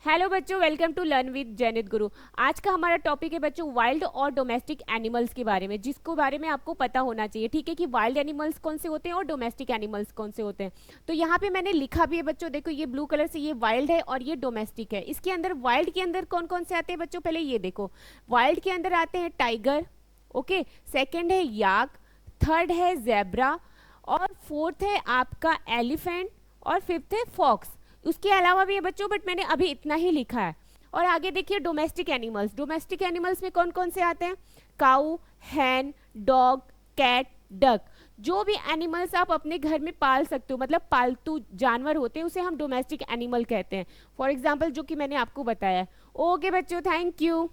Hello बच्चों, welcome to learn with जैनित गुरु। आज का हमारा टॉपिक है बच्चों वाइल्ड और डोमेस्टिक एनिमल्स के बारे में, जिसको बारे में आपको पता होना चाहिए। ठीक है कि वाइल्ड एनिमल्स कौन से होते हैं और डोमेस्टिक एनिमल्स कौन से होते हैं। तो यहाँ पे मैंने लिखा भी है बच्चों, देखो ये ब्लू कलर से, ये वाइल्ड है और ये डोमेस्टिक है। इसके अंदर वाइल्ड के अंदर कौन कौन से आते हैं बच्चों, पहले ये देखो। वाइल्ड के अंदर आते हैं टाइगर, ओके, सेकेंड है याक, थर्ड है जेब्रा, और फोर्थ है आपका एलिफेंट, और फिफ्थ है फॉक्स। उसके अलावा भी है बच्चों, बट मैंने अभी इतना ही लिखा है। और आगे देखिए डोमेस्टिक एनिमल्स। डोमेस्टिक एनिमल्स में कौन कौन से आते हैं? काऊ, हैन, डॉग, कैट, डक। जो भी एनिमल्स आप अपने घर में पाल सकते हो, मतलब पालतू जानवर होते हैं, उसे हम डोमेस्टिक एनिमल कहते हैं। फॉर एग्जाम्पल जो कि मैंने आपको बताया। ओके बच्चों, थैंक यू।